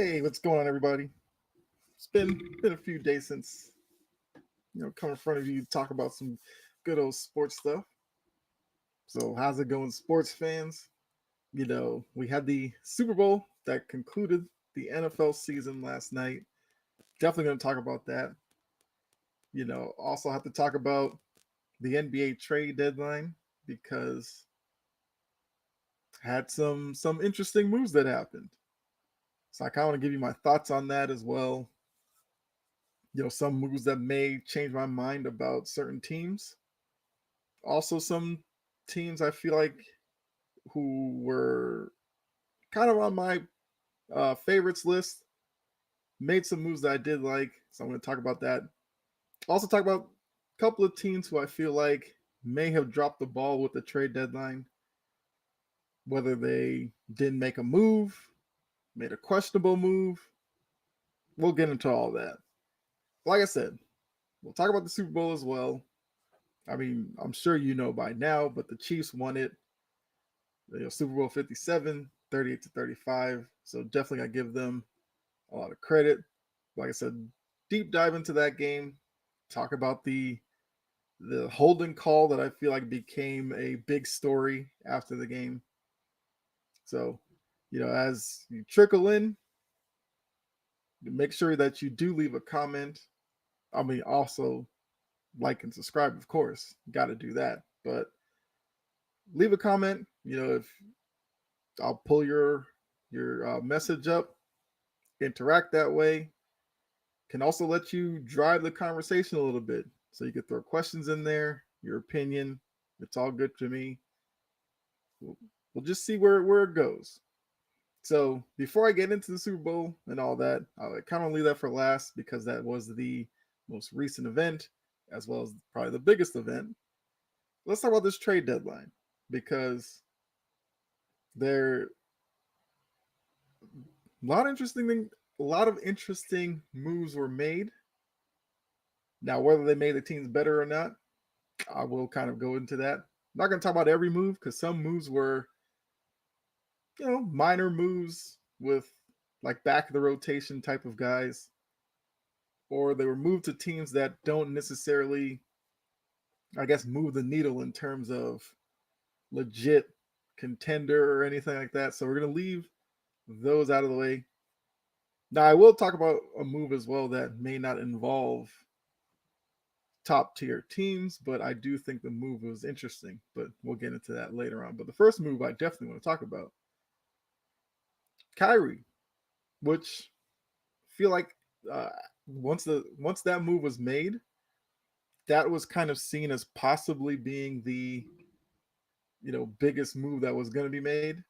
Hey, what's going on, everybody? It's been a few days since come in front of you to talk about some good old sports stuff. So how's it going, sports fans? We had the Super Bowl that concluded the NFL season last night. Definitely going to talk about that. Also have to talk about the NBA trade deadline because had some interesting moves that happened. So I kind of want to give you my thoughts on that as well. Some moves that may change my mind about certain teams. Also, some teams I feel like who were kind of on my favorites list made some moves that I did like. So I'm going to talk about that. Also, talk about a couple of teams who I feel like may have dropped the ball with the trade deadline, whether they didn't make a move, made a questionable move. We'll get into all that. Like I said, we'll talk about the Super Bowl as well. I mean, I'm sure you know by now, but the Chiefs won it. Super Bowl 57, 38 to 35. So definitely I give them a lot of credit. Like I said, deep dive into that game. Talk about the holding call that I feel like became a big story after the game. So, as you trickle in, make sure that you do leave a comment. I mean, also like and subscribe, of course. Got to do that. But leave a comment. If I'll pull your message up, interact that way. Can also let you drive the conversation a little bit. So you can throw questions in there, your opinion. It's all good to me. We'll just see where it goes. So before I get into the Super Bowl and all that, I'll kind of leave that for last because that was the most recent event, as well as probably the biggest event. Let's talk about this trade deadline because there a lot of interesting moves were made. Now, whether they made the teams better or not, I will kind of go into that. I'm not going to talk about every move because some moves were, minor moves with like back of the rotation type of guys, or they were moved to teams that don't necessarily, I guess, move the needle in terms of legit contender or anything like that. So we're going to leave those out of the way. Now, I will talk about a move as well that may not involve top tier teams, but I do think the move was interesting. But we'll get into that later on. But the first move I definitely want to talk about Kyrie, which feel like uh, once that move was made, that was kind of seen as possibly being the biggest move that was going to be made.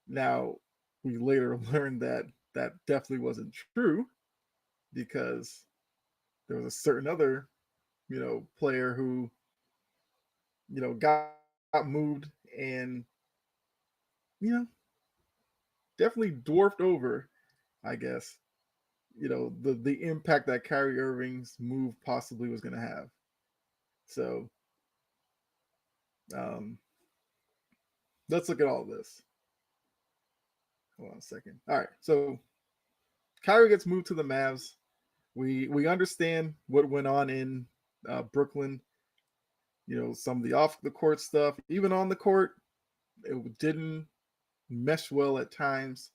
Now we later learned that that definitely wasn't true because there was a certain other player who got moved and you know definitely dwarfed over, I guess, the impact that Kyrie Irving's move possibly was going to have. So um, let's look at all this. Hold on a second. All right, so Kyrie gets moved to the Mavs. We understand what went on in Brooklyn. Some of the off the court stuff, even on the court, it didn't mesh well at times.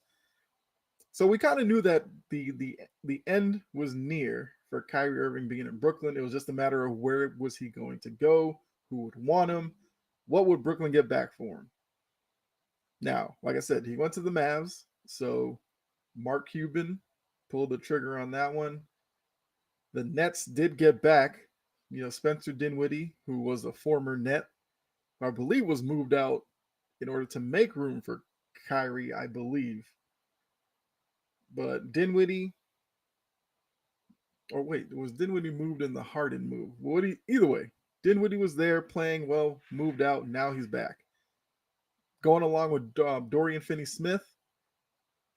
So we kind of knew that the end was near for Kyrie Irving being in Brooklyn. It was just a matter of where was he going to go, who would want him, what would Brooklyn get back for him. Now, like I said, he went to the Mavs, so Mark Cuban pulled the trigger on that one. The Nets did get back, Spencer Dinwiddie, who was a former Net, who I believe was moved out in order to make room for Kyrie, I believe. But Dinwiddie, or wait, was Dinwiddie moved in the Harden move? Either way, Dinwiddie was there playing well, moved out, now he's back. Going along with Dorian Finney-Smith,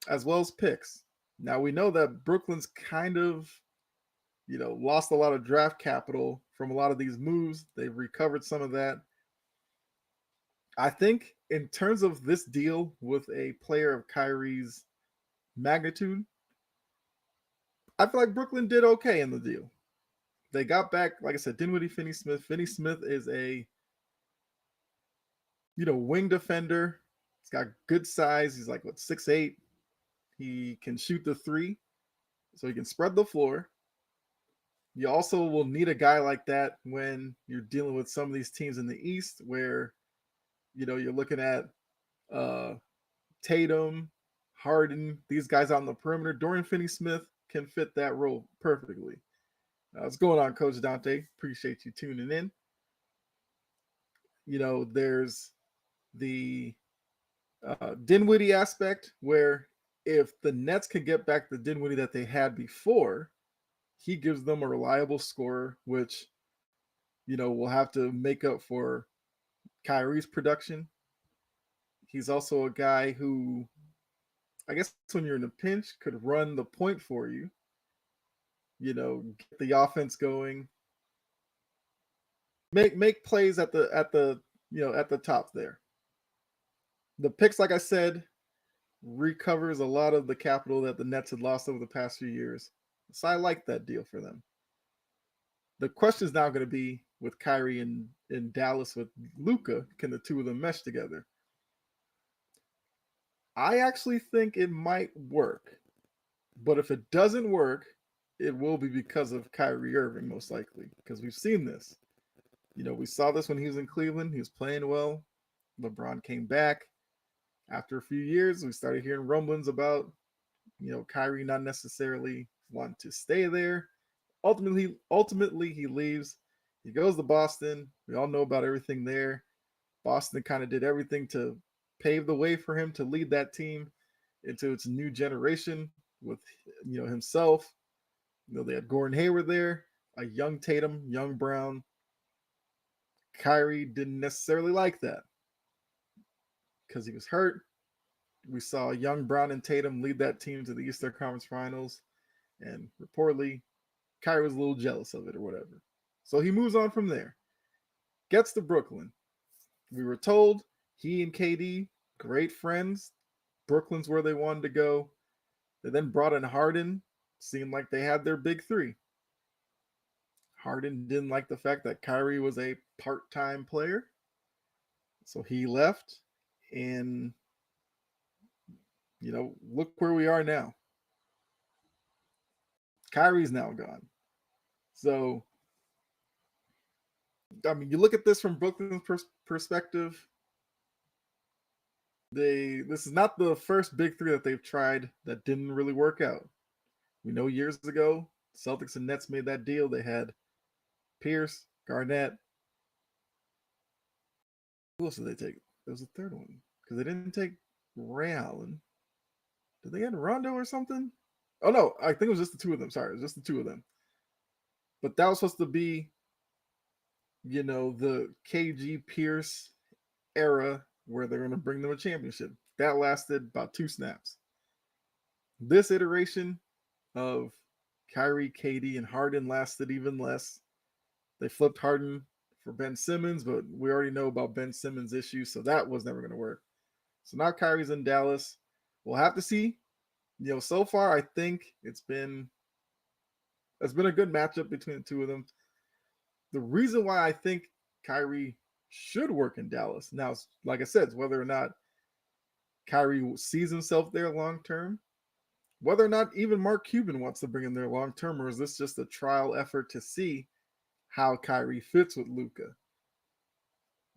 as well as picks. Now we know that Brooklyn's kind of, lost a lot of draft capital from a lot of these moves. They've recovered some of that. I think in terms of this deal with a player of Kyrie's magnitude, I feel like Brooklyn did okay in the deal. They got back, like I said, Dinwiddie, Finney Smith. Finney Smith is a wing defender. He's got good size. He's like what 6'8". He can shoot the three, so he can spread the floor. You also will need a guy like that when you're dealing with some of these teams in the East, where you're looking at uh, Tatum, Harden, these guys out on the perimeter. Dorian Finney-Smith can fit that role perfectly. What's going on, Coach Dante? Appreciate you tuning in. There's the Dinwiddie aspect, where if the Nets could get back the Dinwiddie that they had before, he gives them a reliable scorer, which will have to make up for Kyrie's production. He's also a guy who, I guess, when you're in a pinch, could run the point for you. Get the offense going, make plays at the top there. The picks, like I said, recovers a lot of the capital that the Nets had lost over the past few years. So I like that deal for them. The question is now going to be with Kyrie in Dallas with Luka, can the two of them mesh together? I actually think it might work. But if it doesn't work, it will be because of Kyrie Irving, most likely, because we've seen this. We saw this when he was in Cleveland. He was playing well. LeBron came back. After a few years, we started hearing rumblings about, Kyrie not necessarily wanting to stay there. Ultimately, he leaves. He goes to Boston. We all know about everything there. Boston kind of did everything to pave the way for him to lead that team into its new generation with, himself. They had Gordon Hayward there, a young Tatum, young Brown. Kyrie didn't necessarily like that because he was hurt. We saw young Brown and Tatum lead that team to the Eastern Conference Finals, and reportedly, Kyrie was a little jealous of it or whatever. So he moves on from there. Gets to Brooklyn. We were told he and KD, great friends. Brooklyn's where they wanted to go. They then brought in Harden. Seemed like they had their big three. Harden didn't like the fact that Kyrie was a part-time player. So he left. And, look where we are now. Kyrie's now gone. So, you look at this from Brooklyn's perspective. This is not the first big three that they've tried that didn't really work out. We know years ago, Celtics and Nets made that deal. They had Pierce, Garnett. Who else did they take? There was a third one because they didn't take Ray Allen. Did they get Rondo or something? Oh no, I think it was just the two of them. Sorry, it was just the two of them. But that was supposed to be, the KG Pierce era where they're going to bring them a championship. That lasted about 2 snaps. This iteration of Kyrie, KD, and Harden lasted even less. They flipped Harden for Ben Simmons, but we already know about Ben Simmons' issues, so that was never going to work. So now Kyrie's in Dallas. We'll have to see. So far I think it's been a good matchup between the two of them. The reason why I think Kyrie should work in Dallas now, like I said, is whether or not Kyrie sees himself there long term, whether or not even Mark Cuban wants to bring him there long term, or is this just a trial effort to see how Kyrie fits with Luka?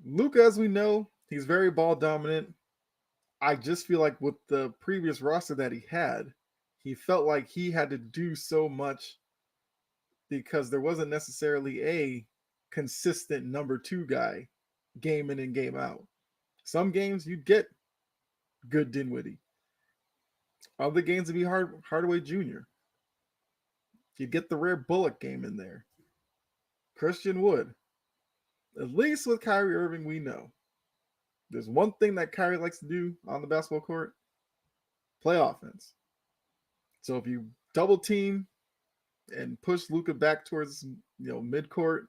Luka, as we know, he's very ball dominant. I just feel like with the previous roster that he had, he felt like he had to do so much because there wasn't necessarily a consistent number 2 guy game in and game out. Some games you'd get good Dinwiddie. Other games would be Hardaway Jr. You'd get the rare Bullock game in there. Christian Wood. At least with Kyrie Irving, we know. There's one thing that Kyrie likes to do on the basketball court: play offense. So if you double team and push Luka back towards midcourt,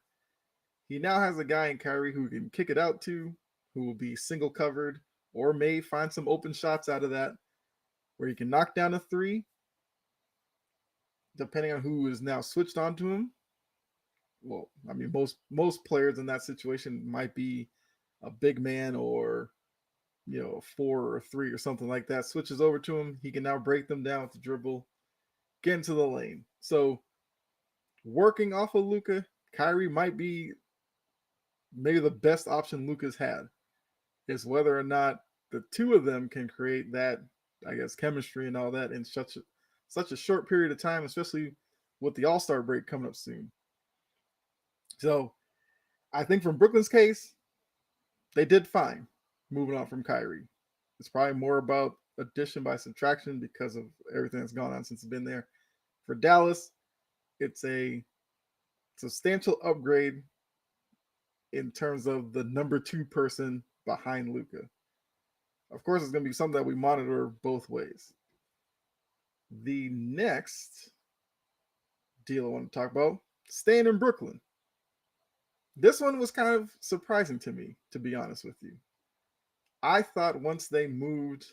he now has a guy in Kyrie who can kick it out to, who will be single covered or may find some open shots out of that. where he can knock down a three, depending on who is now switched onto him. Well, I mean, most players in that situation might be a big man or a 4 or 3 or something like that. Switches over to him, he can now break them down with the dribble, get into the lane. So working off of Luka, Kyrie might be maybe the best option Luka's had. Is whether or not the two of them can create that, I guess, chemistry and all that in such a short period of time, especially with the All-Star break coming up soon. So I think from Brooklyn's case, they did fine moving on from Kyrie. It's probably more about addition by subtraction because of everything that's gone on since it's been there. For Dallas, it's a substantial upgrade in terms of the number 2 person behind Luka. Of course, it's going to be something that we monitor both ways. The next deal I want to talk about, staying in Brooklyn. This one was kind of surprising to me, to be honest with you. I thought once they moved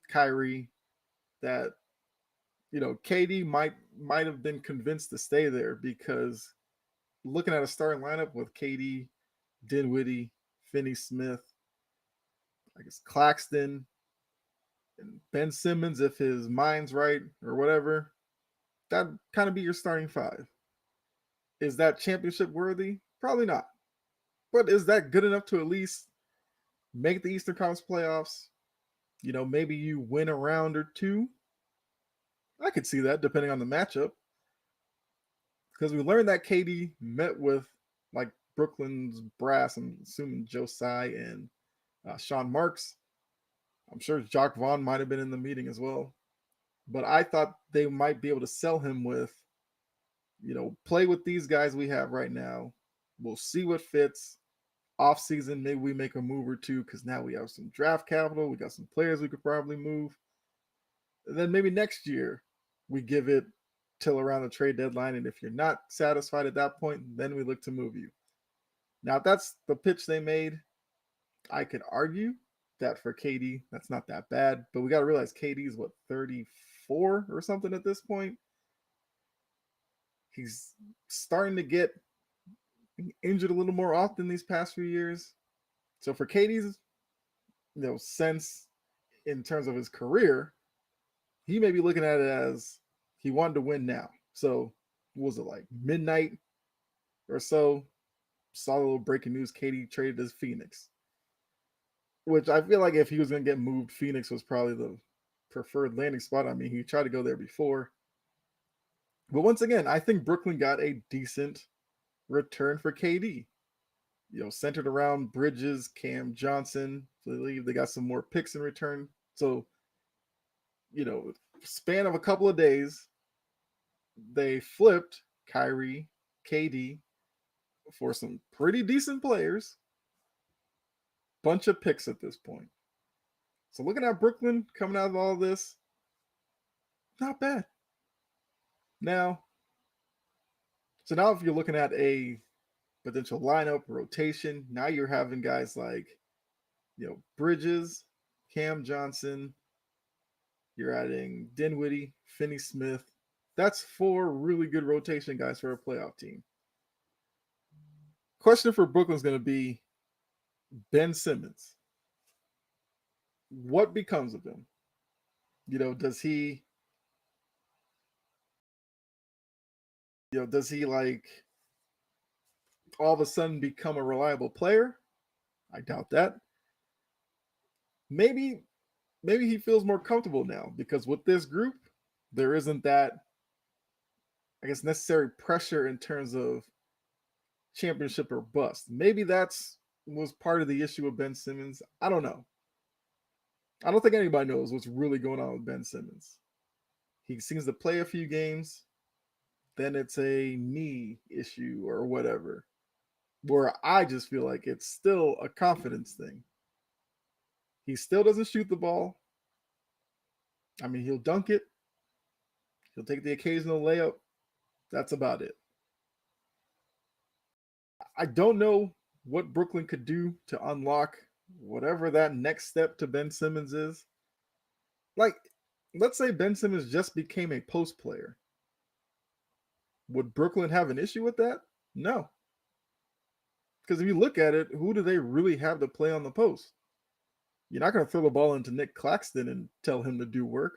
Kyrie that KD might have been convinced to stay there, because looking at a starting lineup with KD, Dinwiddie, Finney-Smith, I guess Claxton, and Ben Simmons, if his mind's right or whatever, that'd kind of be your starting 5. Is that championship worthy? Probably not. But is that good enough to at least make the Eastern Conference playoffs? Maybe you win a round or 2. I could see that depending on the matchup. Because we learned that KD met with like Brooklyn's brass, I'm assuming Joe Tsai and Sean Marks. I'm sure Jacques Vaughn might have been in the meeting as well. But I thought they might be able to sell him with, play with these guys we have right now. We'll see what fits. Off season, maybe we make a move or 2 because now we have some draft capital. We got some players we could probably move. And then maybe next year we give it till around the trade deadline. And if you're not satisfied at that point, then we look to move you. Now, if that's the pitch they made, I could argue that for KD, that's not that bad. But we got to realize KD is 34 or something at this point. He's starting to get injured a little more often these past few years. So for KD's, sense in terms of his career, he may be looking at it as he wanted to win now. So what was it, like midnight or so? Saw a little breaking news: KD traded as Phoenix, which I feel like if he was going to get moved, Phoenix was probably the preferred landing spot. I mean, he tried to go there before. But once again, I think Brooklyn got a decent return for KD. Centered around Bridges, Cam Johnson. I believe they got some more picks in return. So, span of a couple of days, they flipped Kyrie, KD for some pretty decent players. Bunch of picks at this point. So looking at Brooklyn coming out of all this, not bad. Now if you're looking at a potential lineup rotation, now you're having guys like, Bridges, Cam Johnson, you're adding Dinwiddie, Finney-Smith. That's 4 really good rotation guys for a playoff team. Question for Brooklyn's going to be Ben Simmons. What becomes of him? Does he like all of a sudden become a reliable player? I doubt that. Maybe he feels more comfortable now, because with this group, there isn't that, I guess, necessary pressure in terms of championship or bust. Maybe was part of the issue with Ben Simmons. I don't know. I don't think anybody knows what's really going on with Ben Simmons. He seems to play a few games, then it's a knee issue or whatever, where I just feel like it's still a confidence thing. He still doesn't shoot the ball. I mean, he'll dunk it. He'll take the occasional layup. That's about it. I don't know what Brooklyn could do to unlock whatever that next step to Ben Simmons is. Like, let's say Ben Simmons just became a post player. Would Brooklyn have an issue with that? No. Because if you look at it, who do they really have to play on the post? You're not going to throw the ball into Nick Claxton and tell him to do work.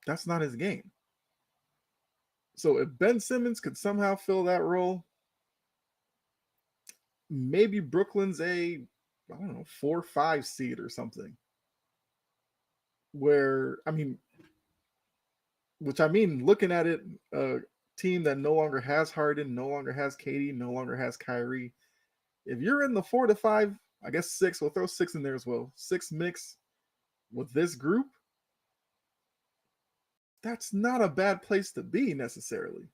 That's not his game. So if Ben Simmons could somehow fill that role, maybe Brooklyn's a, I don't know, 4 or 5 seed or something. Where, I mean, looking at it, a team that no longer has Harden, no longer has KD, no longer has Kyrie. If you're in the 4 to 5, I guess 6, we'll throw 6 in there as well. 6 mix with this group, that's not a bad place to be necessarily.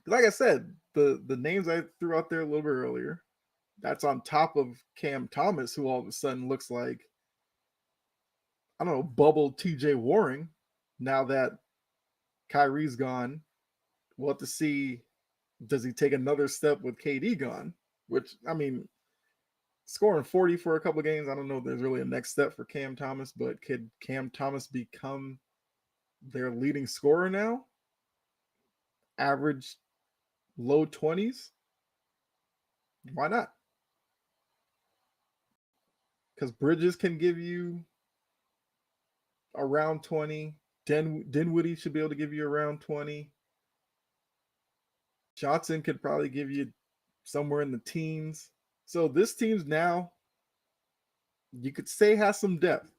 Like I said, the names I threw out there a little bit earlier, that's on top of Cam Thomas, who all of a sudden looks like, I don't know, bubble TJ Warren. Now that Kyrie's gone, we'll have to see, does he take another step with KD gone? Which, I mean, scoring 40 for a couple of games, I don't know if there's really a next step for Cam Thomas, but could Cam Thomas become their leading scorer now? Average low 20s? Why not? Because Bridges can give you around 20. Dinwiddie should be able to give you around 20. Johnson could probably give you somewhere in the teens. So this team's now, you could say, has some depth.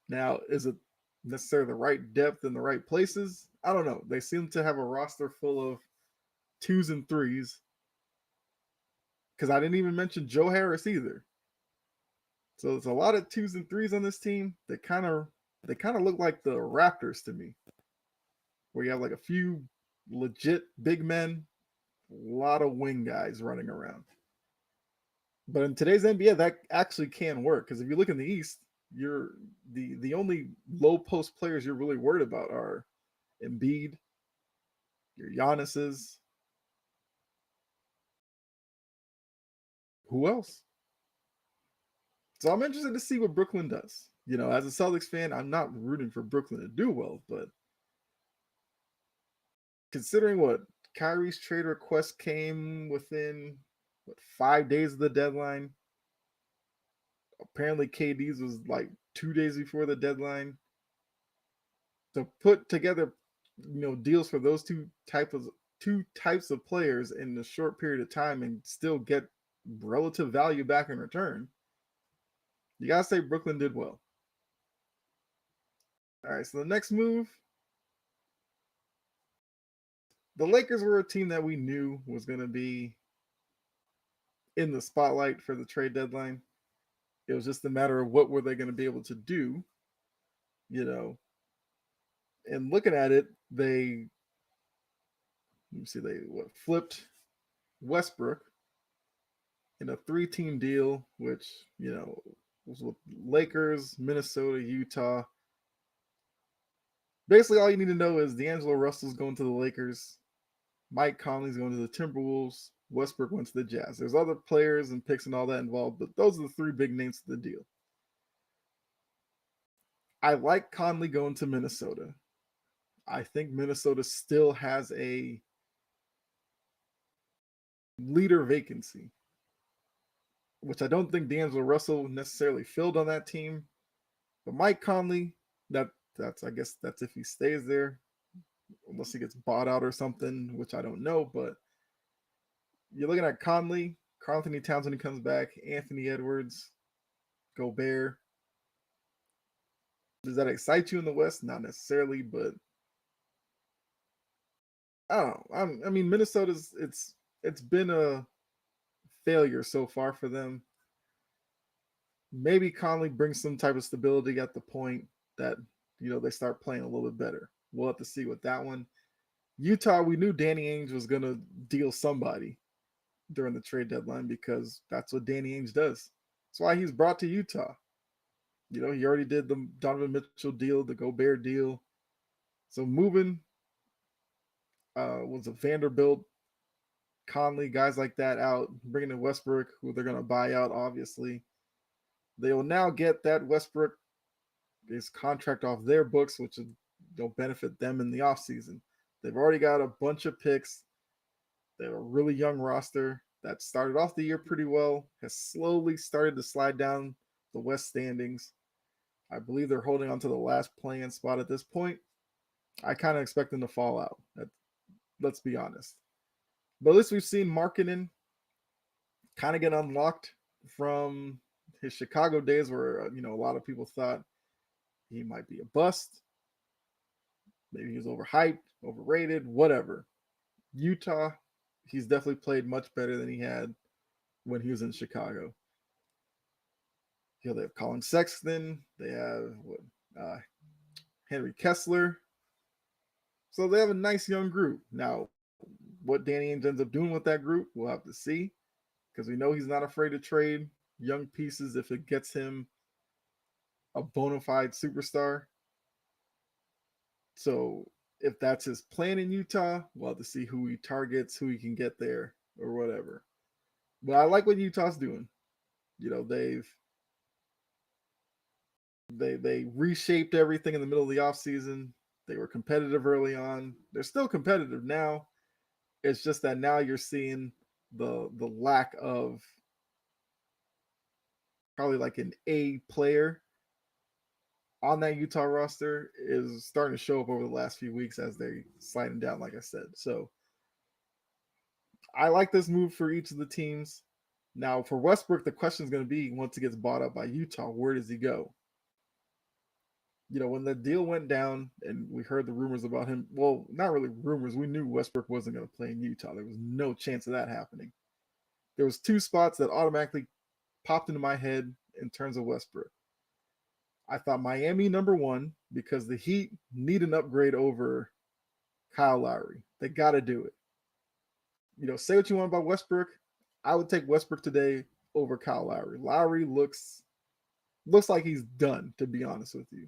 Now, is it necessarily the right depth in the right places? I don't know. They seem to have a roster full of 2s and 3s. Because I didn't even mention Joe Harris either. So there's a lot of 2s and 3s on this team. They kind of look like the Raptors to me, where you have like a few legit big men, a lot of wing guys running around. But in today's NBA, that actually can work, because if you look in the East, you're the only low post players you're really worried about are Embiid, your Giannis's. Who else? So I'm interested to see what Brooklyn does. You know, as a Celtics fan, I'm not rooting for Brooklyn to do well, but considering what Kyrie's trade request came within 5 days of the deadline. Apparently KD's was like 2 days before the deadline. To put together, deals for those two types of players in a short period of time and still get relative value back in return, you gotta say Brooklyn did well. All right, so the next move, the Lakers were a team that we knew was going to be in the spotlight for the trade deadline. It was just a matter of what were they going to be able to do, you know. And looking at it, they flipped Westbrook in a 3-team deal, which was with Lakers, Minnesota, Utah. Basically, all you need to know is D'Angelo Russell's going to the Lakers, Mike Conley's going to the Timberwolves, Westbrook went to the Jazz. There's other players and picks and all that involved, but those are the 3 big names to the deal. I like Conley going to Minnesota. I think Minnesota still has a leader vacancy, which I don't think D'Angelo Russell necessarily filled on that team. But Mike Conley, that's I guess that's if he stays there, unless he gets bought out or something, which I don't know. But you're looking at Conley, Karl-Anthony Towns when he comes back, Anthony Edwards, Gobert. Does that excite you in the West? Not necessarily, but I don't know. I mean, Minnesota's it's been a failure so far for them. Maybe Conley brings some type of stability at the point that they start playing a little bit better. We'll have to see with that one. Utah, we knew Danny Ainge was gonna deal somebody during the trade deadline because that's what Danny Ainge does. That's why he's brought to Utah. He already did the Donovan Mitchell deal, the Gobert deal. So moving was a Vanderbilt, Conley, guys like that out, bringing in Westbrook, who they're going to buy out, obviously. They will now get that Westbrook his contract off their books, which will benefit them in the offseason. They've already got a bunch of picks. They have a really young roster that started off the year pretty well, has slowly started to slide down the West standings. I believe they're holding on to the last play-in spot at this point. I kind of expect them to fall out. Let's be honest. But at least we've seen Markkanen kind of get unlocked from his Chicago days where, a lot of people thought he might be a bust. Maybe he was overhyped, overrated, whatever. Utah, he's definitely played much better than he had when he was in Chicago. They have Colin Sexton. They have Henry Kessler. So they have a nice young group. Now, what Danny Ainge ends up doing with that group, we'll have to see, because we know he's not afraid to trade young pieces if it gets him a bona fide superstar. So if that's his plan in Utah, we'll have to see who he targets, who he can get there, or whatever. But I like what Utah's doing. They reshaped everything in the middle of the offseason. They were competitive early on. They're still competitive now. It's just that now you're seeing the lack of probably like an A player on that Utah roster is starting to show up over the last few weeks as they sliding down, like I said. So I like this move for each of the teams. Now for Westbrook, the question is going to be, once he gets bought up by Utah, where does he go? When the deal went down and we heard the rumors about him, well, not really rumors. We knew Westbrook wasn't going to play in Utah. There was no chance of that happening. There was two spots that automatically popped into my head in terms of Westbrook. I thought Miami number one, because the Heat need an upgrade over Kyle Lowry. They got to do it. Say what you want about Westbrook. I would take Westbrook today over Kyle Lowry. Lowry looks like he's done, to be honest with you.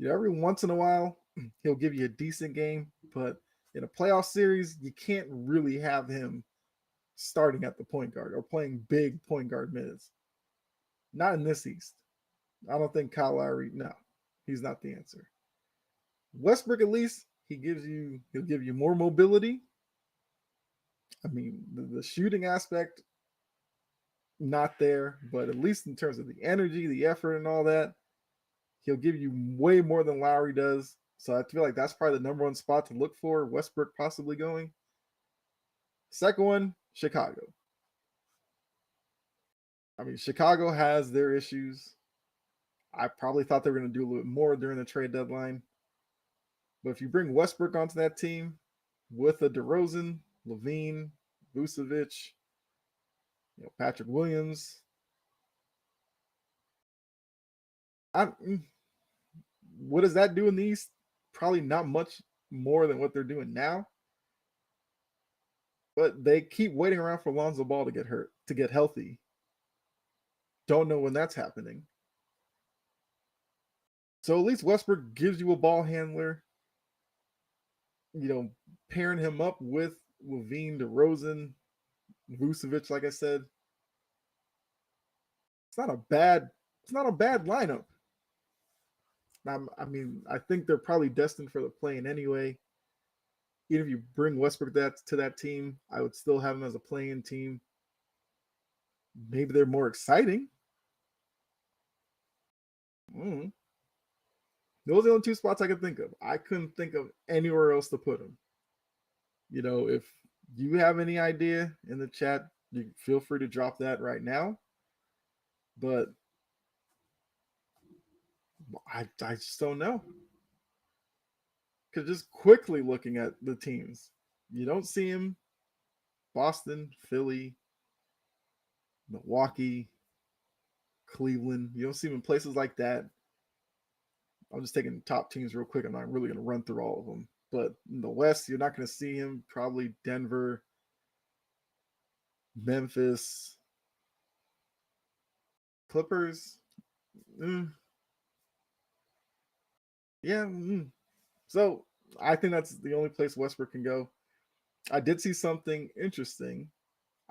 Every once in a while, he'll give you a decent game, but in a playoff series, you can't really have him starting at the point guard or playing big point guard minutes. Not in this East. I don't think Kyle Lowry, no, he's not the answer. Westbrook, at least, he'll give you more mobility. I mean, the shooting aspect, not there, but at least in terms of the energy, the effort, and all that, he'll give you way more than Lowry does. So I feel like that's probably the number one spot to look for, Westbrook possibly going. Second one, Chicago. I mean, Chicago has their issues. I probably thought they were going to do a little bit more during the trade deadline. But if you bring Westbrook onto that team with a DeRozan, LaVine, Vucevic, Patrick Williams, what does that do in the East? Probably not much more than what they're doing now. But they keep waiting around for Lonzo Ball to get healthy. Don't know when that's happening. So at least Westbrook gives you a ball handler. Pairing him up with LaVine, DeRozan, Vucevic, like I said, it's not a bad lineup. I think they're probably destined for the play-in anyway. Even if you bring Westbrook to that team, I would still have them as a play-in team. Maybe they're more exciting. Those are the only two spots I could think of. I couldn't think of anywhere else to put them. If you have any idea in the chat, you feel free to drop that right now. But I just don't know. Because just quickly looking at the teams, you don't see him. Boston, Philly, Milwaukee, Cleveland. You don't see him in places like that. I'm just taking top teams real quick. I'm not really going to run through all of them. But in the West, you're not going to see him. Probably Denver, Memphis, Clippers. Yeah. So I think that's the only place Westbrook can go. I did see something interesting.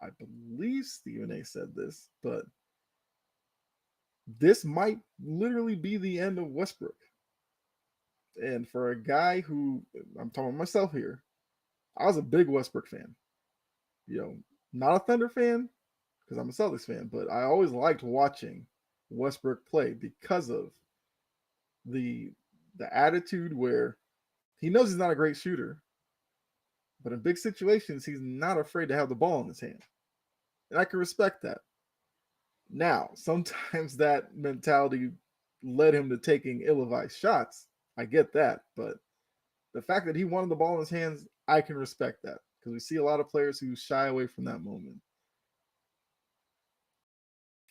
I believe Stephen A said this, but this might literally be the end of Westbrook. And for a guy who, I'm talking myself here, I was a big Westbrook fan. You know, not a Thunder fan because I'm a Celtics fan, but I always liked watching Westbrook play because of the the attitude where he knows he's not a great shooter, but in big situations he's not afraid to have the ball in his hand. And I can respect that. Now, sometimes that mentality led him to taking ill-advised shots. I get that, but the fact that he wanted the ball in his hands, I can respect that because we see a lot of players who shy away from that moment.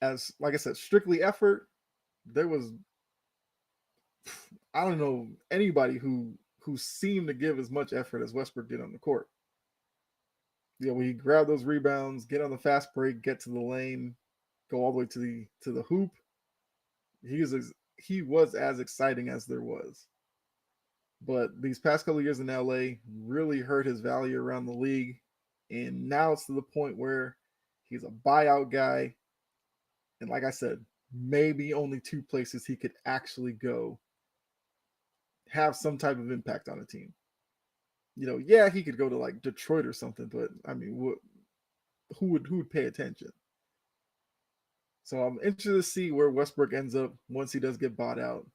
As like I said, strictly effort, there was I don't know anybody who seemed to give as much effort as Westbrook did on the court. You know, when he grabbed those rebounds, get on the fast break, get to the lane, go all the way to the hoop. He was as exciting as there was. But these past couple of years in LA really hurt his value around the league, and now it's to the point where he's a buyout guy. And like I said, maybe only two places he could actually go have some type of impact on a team. You know, yeah, he could go to like Detroit or something, but I mean, who would pay attention? So I'm interested to see where Westbrook ends up once he does get bought out.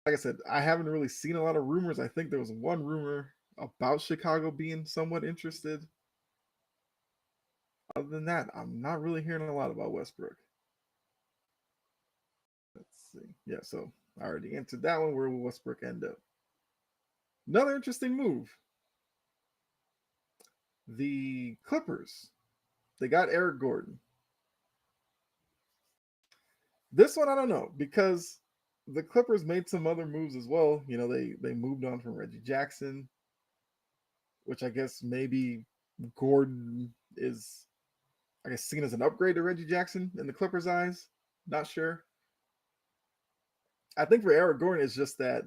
Like I said, I haven't really seen a lot of rumors. I think there was one rumor about Chicago being somewhat interested. Other than that, I'm not really hearing a lot about Westbrook. Let's see. Yeah, so I already answered that one. Where will Westbrook end up? Another interesting move. The Clippers. They got Eric Gordon. This one I don't know because the Clippers made some other moves as well. You know, they moved on from Reggie Jackson, which I guess maybe Gordon is I guess seen as an upgrade to Reggie Jackson in the Clippers' eyes. Not sure. I think for Eric Gordon, it's just that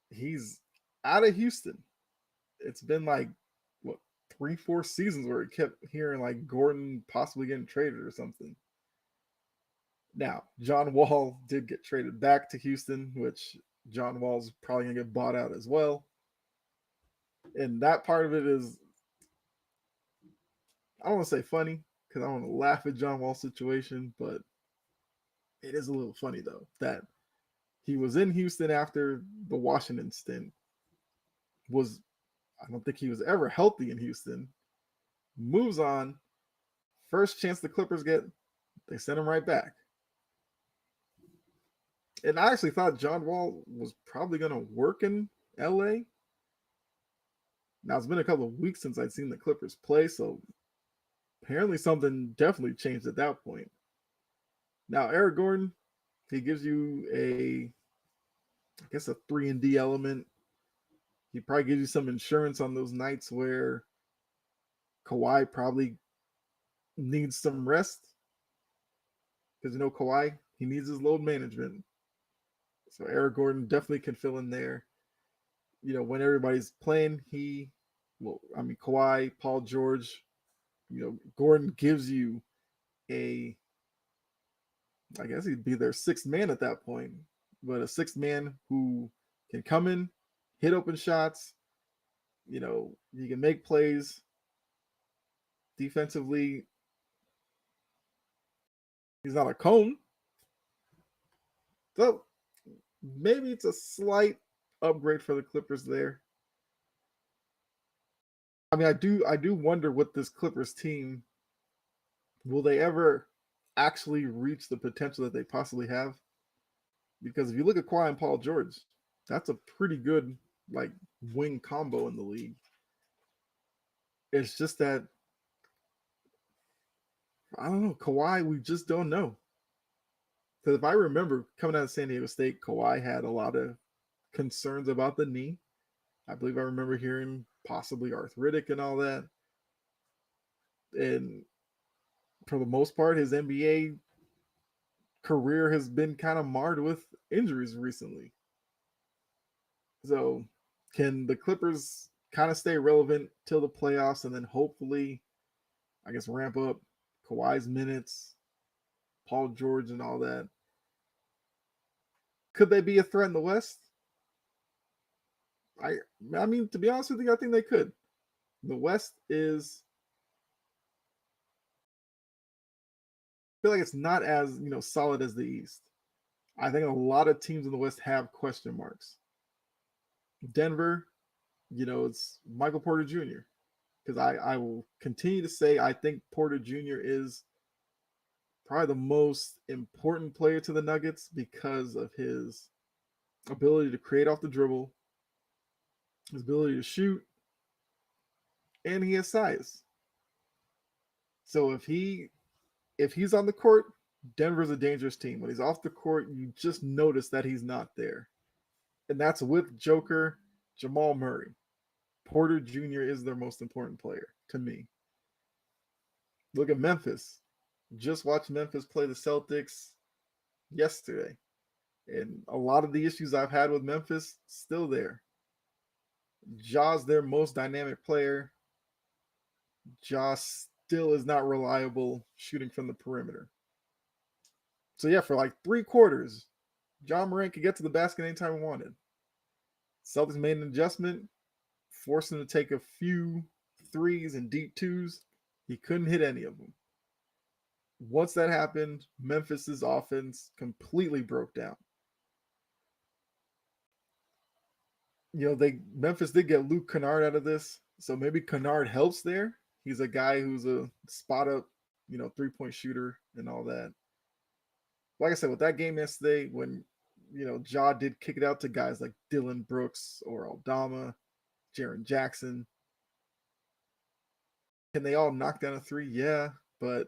he's out of Houston. It's been like what 3, 4 seasons where he kept hearing like Gordon possibly getting traded or something. Now, John Wall did get traded back to Houston, which John Wall's probably gonna get bought out as well. And that part of it is I don't want to say funny because I don't want to laugh at John Wall's situation, but it is a little funny though that he was in Houston after the Washington stint. Was I don't think he was ever healthy in Houston. Moves on. First chance the Clippers get, they send him right back. And I actually thought John Wall was probably going to work in LA. Now it's been a couple of weeks since I'd seen the Clippers play, so apparently something definitely changed at that point. Now Eric Gordon, he gives you I guess a 3-and-D element. He probably gives you some insurance on those nights where Kawhi probably needs some rest because you know Kawhi, he needs his load management. So Eric Gordon definitely can fill in there. You know, when everybody's playing, Kawhi, Paul George, you know, Gordon gives you I guess he'd be their sixth man at that point, but a sixth man who can come in, hit open shots, you know, he can make plays defensively. He's not a cone. So maybe it's a slight upgrade for the Clippers there. I mean, I do wonder what this Clippers team will they ever actually reach the potential that they possibly have? Because if you look at Kawhi and Paul George, that's a pretty good like wing combo in the league. It's just that I don't know Kawhi. We just don't know. Because if I remember coming out of San Diego State, Kawhi had a lot of concerns about the knee. I believe I remember hearing possibly arthritic and all that. And for the most part, his NBA career has been kind of marred with injuries recently. So, can the Clippers kind of stay relevant till the playoffs and then hopefully, I guess, ramp up Kawhi's minutes, Paul George and all that. Could they be a threat in the West? I I mean, to be honest with you, I think they could. The West is I feel like it's not as solid as the East. I think a lot of teams in the West have question marks. Denver, it's Michael Porter Jr. Because I will continue to say I think Porter Jr. is probably the most important player to the Nuggets because of his ability to create off the dribble, his ability to shoot, and he has size. So if he's on the court, Denver's a dangerous team. When he's off the court, you just notice that he's not there. And that's with Joker, Jamal Murray. Porter Jr. is their most important player to me. Look at Memphis. Just watched Memphis play the Celtics yesterday. And a lot of the issues I've had with Memphis still there. Ja's their most dynamic player. Ja still is not reliable shooting from the perimeter. So yeah, for like 3 quarters, Ja Morant could get to the basket anytime he wanted. Celtics made an adjustment, forced him to take a few threes and deep twos. He couldn't hit any of them. Once that happened, Memphis's offense completely broke down. Memphis did get Luke Kennard out of this, so maybe Kennard helps there. He's a guy who's a spot up, 3-point shooter and all that. Like I said, with that game yesterday, when Ja did kick it out to guys like Dillon Brooks or Aldama, Jaren Jackson. Can they all knock down a three? Yeah, but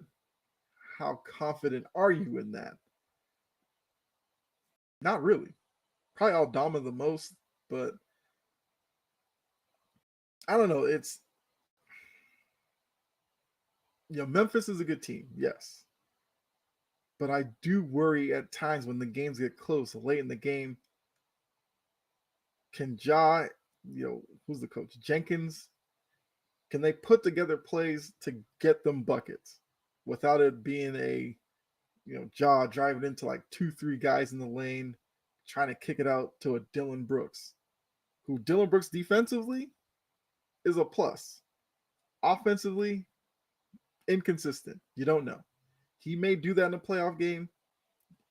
how confident are you in that? Not really. Probably Aldama the most, but I don't know. Memphis is a good team, yes. But I do worry at times when the games get close, late in the game. Can Ja, who's the coach? Jenkins, can they put together plays to get them buckets without it being a, Ja driving into like 2, 3 guys in the lane, trying to kick it out to a Dillon Brooks, who Dillon Brooks defensively is a plus. Offensively, inconsistent. You don't know. He may do that in a playoff game,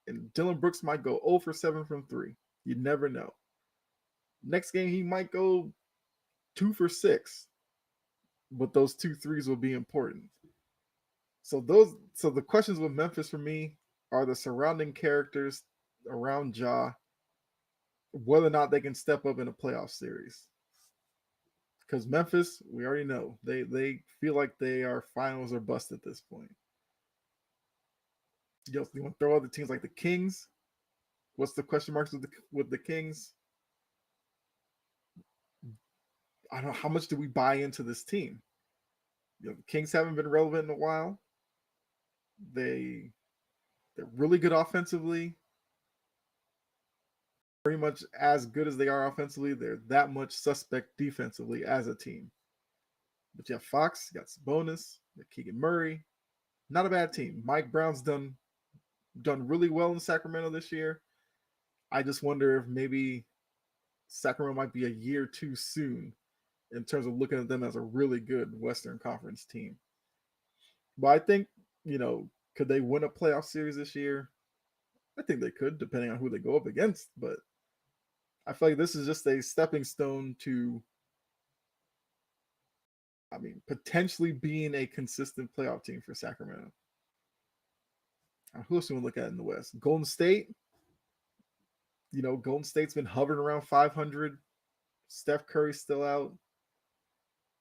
and Dillon Brooks might go 0 for 7 from 3. You never know. Next game, he might go 2 for 6, but those 2 threes will be important. So the questions with Memphis for me are the surrounding characters around Ja, whether or not they can step up in a playoff series. Because Memphis, we already know they feel like they are finals or bust at this point. You want to throw other teams like the Kings? What's the question marks with the Kings? I don't know, how much do we buy into this team? The Kings haven't been relevant in a while. They're really good offensively. Pretty much as good as they are offensively, they're that much suspect defensively as a team. But you have Fox, you got Sabonis, you got Keegan Murray. Not a bad team. Mike Brown's done really well in Sacramento this year. I just wonder if maybe Sacramento might be a year too soon in terms of looking at them as a really good Western Conference team. But I think, could they win a playoff series this year? I think they could, depending on who they go up against. But I feel like this is just a stepping stone to, potentially being a consistent playoff team for Sacramento. Who else do we look at in the West? Golden State. Golden State's been hovering around 500. Steph Curry's still out.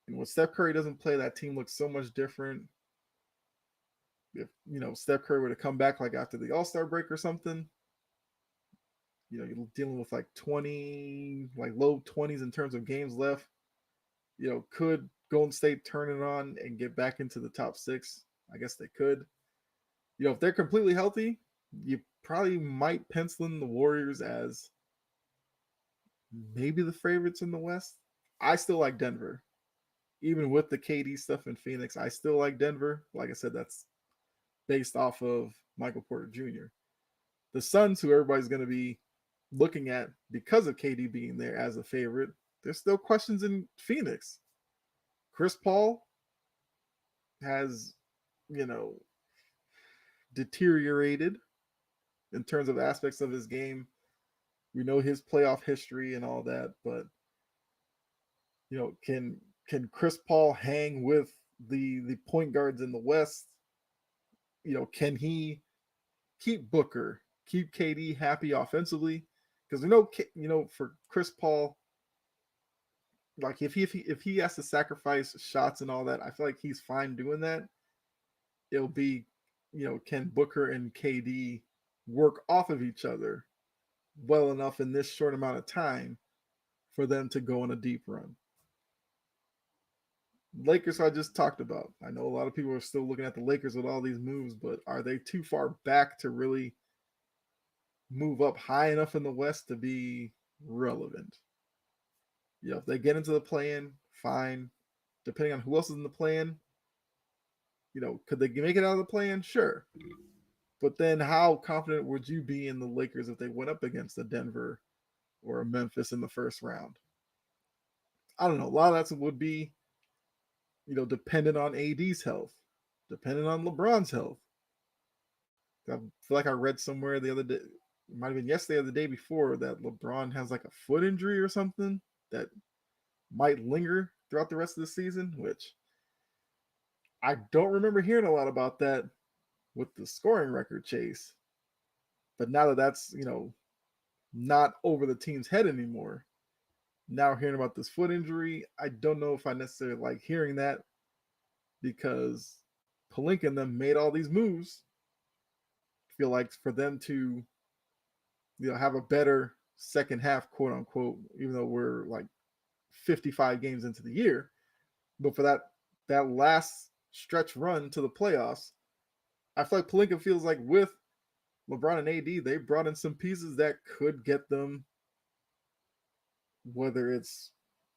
And when Steph Curry doesn't play, that team looks so much different. If Steph Curry were to come back like after the All-Star break or something, you're dealing with like 20, like low 20s in terms of games left. Could Golden State turn it on and get back into the top 6? I guess they could. If they're completely healthy, you probably might pencil in the Warriors as maybe the favorites in the West. I still like Denver. Even with the KD stuff in Phoenix, I still like Denver. Like I said, that's based off of, Michael Porter Jr. The Suns, who everybody's going to be looking at because of KD being there as a favorite, there's still questions in Phoenix. Chris Paul has, you know, deteriorated in terms of aspects of his game. We know his playoff history and all that, but can Chris Paul hang with the point guards in the West? Can he keep Booker, keep KD happy offensively? Because we know, for Chris Paul, like if he has to sacrifice shots and all that, I feel like he's fine doing that. It'll be, can Booker and KD work off of each other well enough in this short amount of time for them to go on a deep run? Lakers, I just talked about. I know a lot of people are still looking at the Lakers with all these moves, but are they too far back to really move up high enough in the West to be relevant? If they get into the play-in, fine. Depending on who else is in the play-in, could they make it out of the play-in? Sure. But then how confident would you be in the Lakers if they went up against a Denver or a Memphis in the first round? I don't know. A lot of that would be, dependent on AD's health, dependent on LeBron's health. I feel like I read somewhere the other day, it might have been yesterday or the day before, that LeBron has like a foot injury or something that might linger throughout the rest of the season, which I don't remember hearing a lot about that with the scoring record chase. But now that that's, not over the team's head anymore, now hearing about this foot injury, I don't know if I necessarily like hearing that, because Pelinka and them made all these moves. I feel like for them to, have a better second half, quote unquote, even though we're like 55 games into the year, but for that last stretch run to the playoffs, I feel like Pelinka feels like with LeBron and AD, they brought in some pieces that could get them, whether it's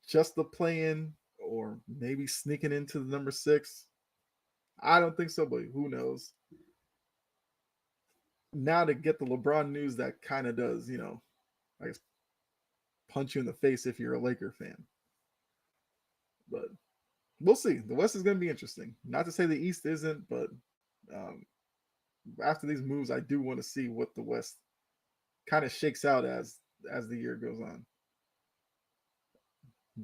just the play-in or maybe sneaking into the number 6. I don't think so, but who knows? Now to get the LeBron news, that kind of does, I guess, punch you in the face if you're a Laker fan. But we'll see. The West is going to be interesting. Not to say the East isn't, but after these moves, I do want to see what the West kind of shakes out as the year goes on.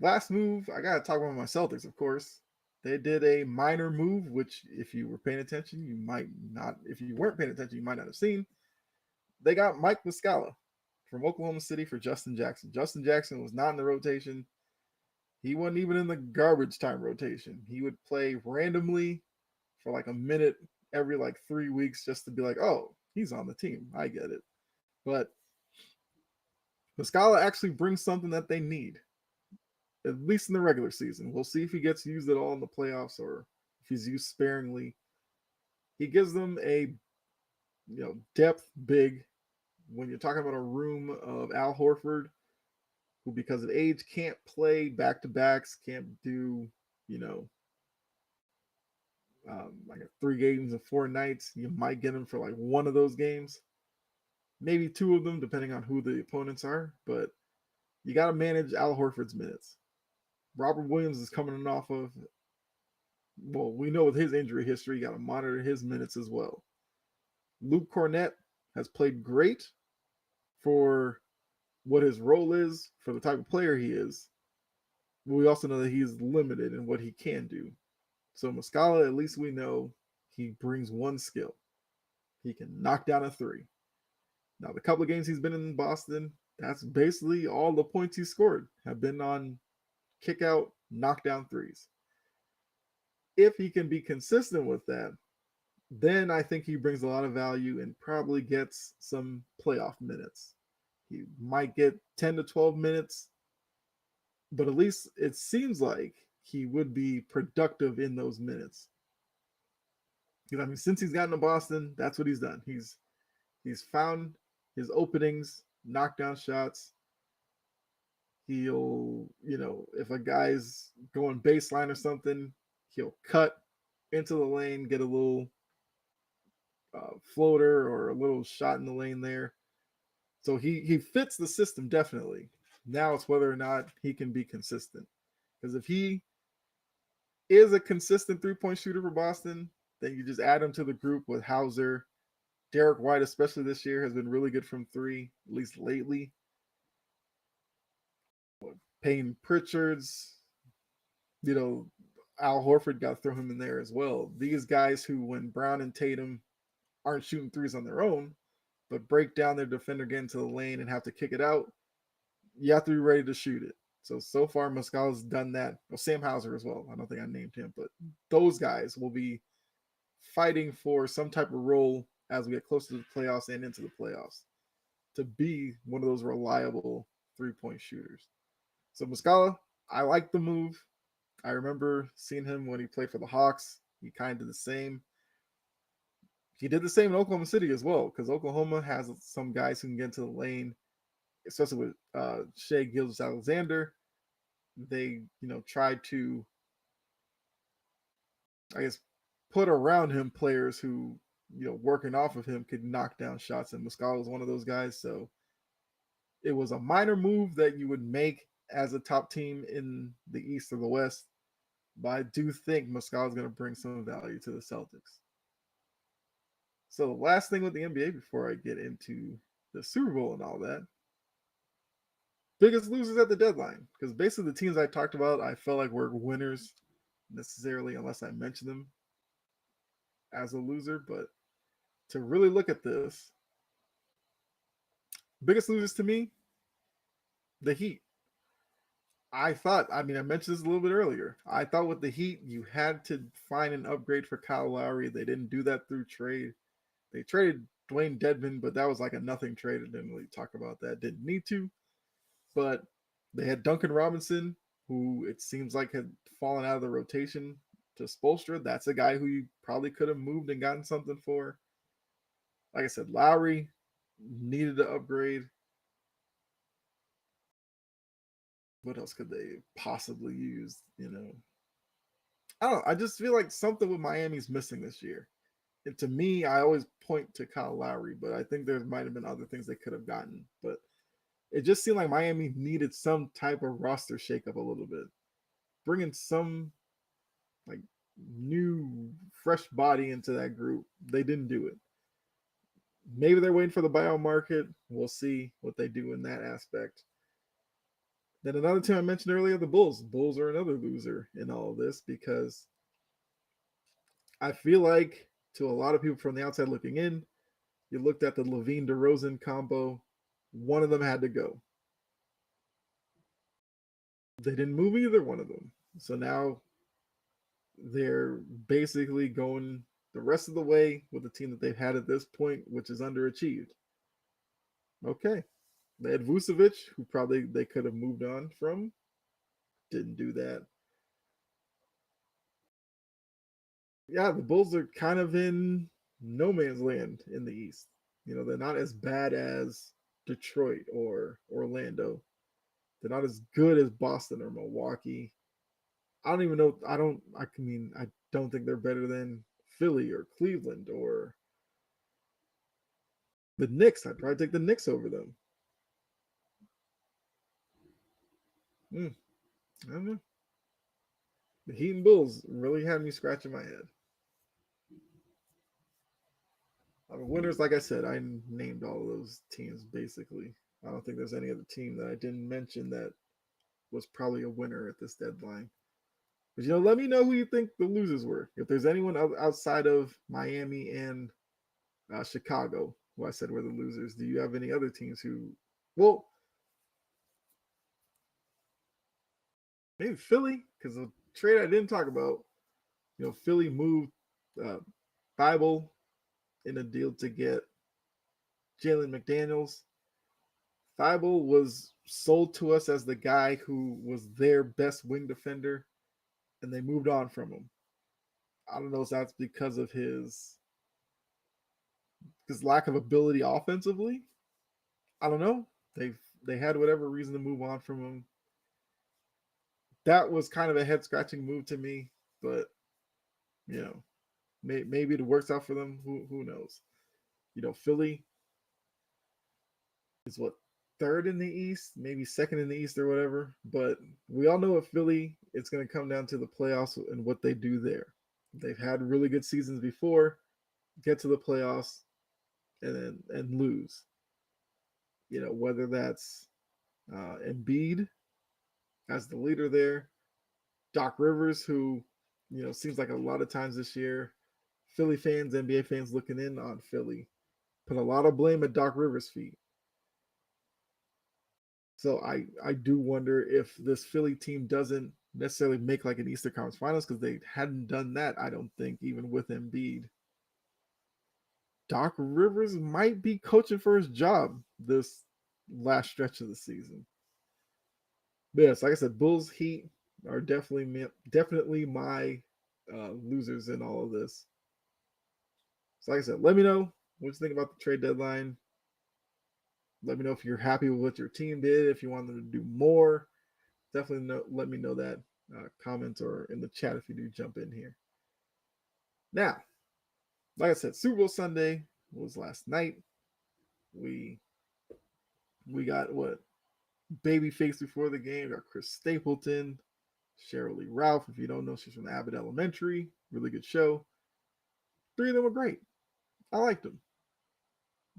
Last move, I got to talk about my Celtics, of course. They did a minor move, which if you were paying attention, you might not. If you weren't paying attention, you might not have seen. They got Mike Muscala from Oklahoma City for Justin Jackson. Justin Jackson was not in the rotation. He wasn't even in the garbage time rotation. He would play randomly for like a minute every like 3 weeks just to be like, oh, he's on the team. I get it. But Muscala actually brings something that they need, at least in the regular season. We'll see if he gets used at all in the playoffs or if he's used sparingly. He gives them a depth big when you're talking about a room of Al Horford, who because of age can't play back-to-backs, can't do, like 3 games and 4 nights. You might get him for like one of those games, maybe 2 of them, depending on who the opponents are. But you got to manage Al Horford's minutes. Robert Williams is coming off of, well, we know with his injury history, you got to monitor his minutes as well. Luke Cornett has played great for what his role is, for the type of player he is. But we also know that he's limited in what he can do. So Muscala, at least we know he brings one skill. He can knock down a 3. Now, the couple of games he's been in Boston, that's basically all the points he scored have been on kick out, knockdown 3s. If he can be consistent with that, then I think he brings a lot of value and probably gets some playoff minutes. He might get 10 to 12 minutes, but at least it seems like he would be productive in those minutes. Since he's gotten to Boston, that's what he's done. He's found his openings, knocked down shots. He'll, if a guy's going baseline or something, he'll cut into the lane, get a little floater or a little shot in the lane there. So he fits the system definitely. Now it's whether or not he can be consistent. Because if he is a consistent 3-point shooter for Boston, then you just add him to the group with Hauser. Derek White, especially this year, has been really good from three, at least lately. Payne Pritchard's, Al Horford got to throw him in there as well. These guys who, when Brown and Tatum aren't shooting threes on their own, but break down their defender, get into the lane, and have to kick it out, you have to be ready to shoot it. So far, Muscala's done that. Well, Sam Hauser as well. I don't think I named him, but those guys will be fighting for some type of role as we get closer to the playoffs and into the playoffs to be one of those reliable 3-point shooters. So Muscala, I like the move. I remember seeing him when he played for the Hawks. He kind of did the same. He did the same in Oklahoma City as well, because Oklahoma has some guys who can get into the lane, especially with Shai Gilgeous-Alexander. They, tried to, I guess, put around him players who, working off of him could knock down shots, and Muscala was one of those guys. So it was a minor move that you would make as a top team in the East or the West, but I do think Muscala is going to bring some value to the Celtics. So the last thing with the NBA before I get into the Super Bowl and all that, biggest losers at the deadline. Because basically the teams I talked about, I felt like were winners necessarily, unless I mentioned them as a loser. But to really look at this, biggest losers to me, the Heat. I mentioned this a little bit earlier. I thought with the Heat, you had to find an upgrade for Kyle Lowry. They didn't do that through trade. They traded Dwayne Dedmon, but that was like a nothing trade. I didn't really talk about that. Didn't need to. But they had Duncan Robinson, who it seems like had fallen out of the rotation to Spoelstra. That's a guy who you probably could have moved and gotten something for. Like I said, Lowry needed to upgrade. What else could they possibly use? I don't know. I just feel like something with Miami's missing this year. And to me, I always point to Kyle Lowry, but I think there might have been other things they could have gotten. But it just seemed like Miami needed some type of roster shakeup a little bit. Bringing some like new, fresh body into that group. They didn't do it. Maybe they're waiting for the buyout market. We'll see what they do in that aspect. Then another team I mentioned earlier, the Bulls. Bulls are another loser in all of this because I feel like to a lot of people from the outside looking in, you looked at the Levine DeRozan combo, one of them had to go. They didn't move either one of them. So now they're basically going the rest of the way with the team that they've had at this point, which is underachieved. Okay. They had Vucevic, who probably they could have moved on from. Didn't do that. Yeah, the Bulls are kind of in no man's land in the East. They're not as bad as Detroit or Orlando. They're not as good as Boston or Milwaukee. I don't even know. I don't think they're better than Philly or Cleveland or the Knicks. I'd probably take the Knicks over them. I don't know. The Heat and Bulls really had me scratching my head. Winners, like I said, I named all of those teams basically. I don't think there's any other team that I didn't mention that was probably a winner at this deadline. But let me know who you think the losers were. If there's anyone outside of Miami and Chicago, who I said were the losers, do you have any other teams who? Well, maybe Philly, because the trade I didn't talk about. Philly moved uh, Bible in a deal to get Jalen McDaniels. Thibault was sold to us as the guy who was their best wing defender, and they moved on from him. I don't know if that's because of his lack of ability offensively. I don't know. They had whatever reason to move on from him. That was kind of a head scratching move to me, but you know, Maybe it works out for them. Who knows? Philly is what, third in the East, maybe second in the East or whatever. But we all know with Philly, it's going to come down to the playoffs and what they do there. They've had really good seasons before, get to the playoffs, and lose. Whether that's Embiid as the leader there, Doc Rivers, who seems like a lot of times this year, Philly fans, NBA fans looking in on Philly, put a lot of blame at Doc Rivers' feet. So I do wonder if this Philly team doesn't necessarily make like an Eastern Conference Finals, because they hadn't done that, I don't think, even with Embiid. Doc Rivers might be coaching for his job this last stretch of the season. But yes, like I said, Bulls Heat are definitely my losers in all of this. So like I said, let me know what you think about the trade deadline. Let me know if you're happy with what your team did, if you want them to do more. Definitely let me know that comments or in the chat if you do jump in here. Now, like I said, Super Bowl Sunday was last night. We got what, Babyface before the game. We got Chris Stapleton, Cheryl Lee Ralph. If you don't know, she's from Abbott Elementary. Really good show. Three of them were great. I liked them.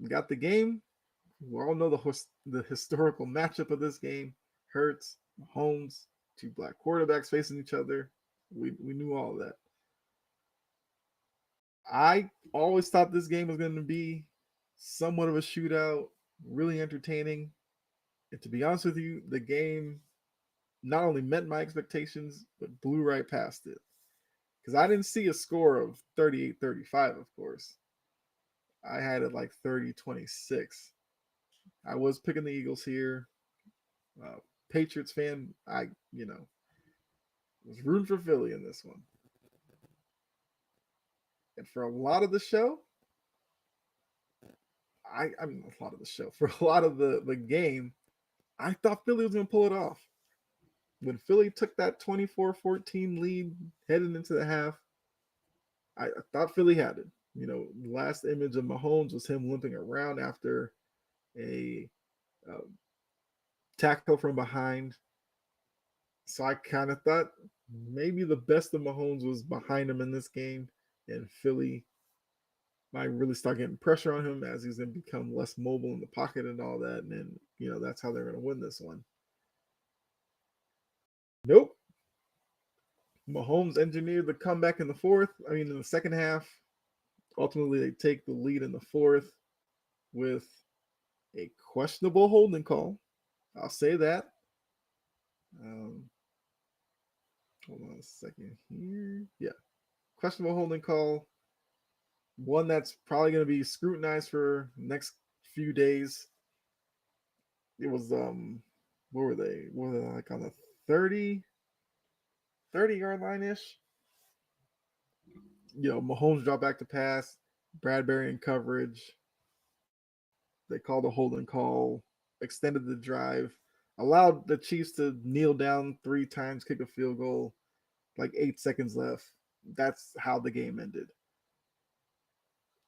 We got the game. We all know the historical matchup of this game. Hurts, Mahomes, two black quarterbacks facing each other. We knew all of that. I always thought this game was going to be somewhat of a shootout, really entertaining. And to be honest with you, the game not only met my expectations, but blew right past it. Because I didn't see a score of 38-35, of course. I had it like 30-26. I was picking the Eagles here. Patriots fan, I was rooting for Philly in this one. And for a lot of the show, I mean a lot of the show, for a lot of the game, I thought Philly was going to pull it off. When Philly took that 24-14 lead heading into the half, I thought Philly had it. The last image of Mahomes was him limping around after a tackle from behind. So I kind of thought maybe the best of Mahomes was behind him in this game, and Philly might really start getting pressure on him as he's going to become less mobile in the pocket and all that. And then, that's how they're going to win this one. Nope. Mahomes engineered the comeback in the second half. Ultimately, they take the lead in the fourth with a questionable holding call. I'll say that. Hold on a second here. Yeah. Questionable holding call. One that's probably going to be scrutinized for next few days. It was what were they? Were they like on the 30 yard line ish? Mahomes dropped back to pass, Bradbury in coverage. They called a holding call, extended the drive, allowed the Chiefs to kneel down 3 times, kick a field goal, like 8 seconds left. That's how the game ended.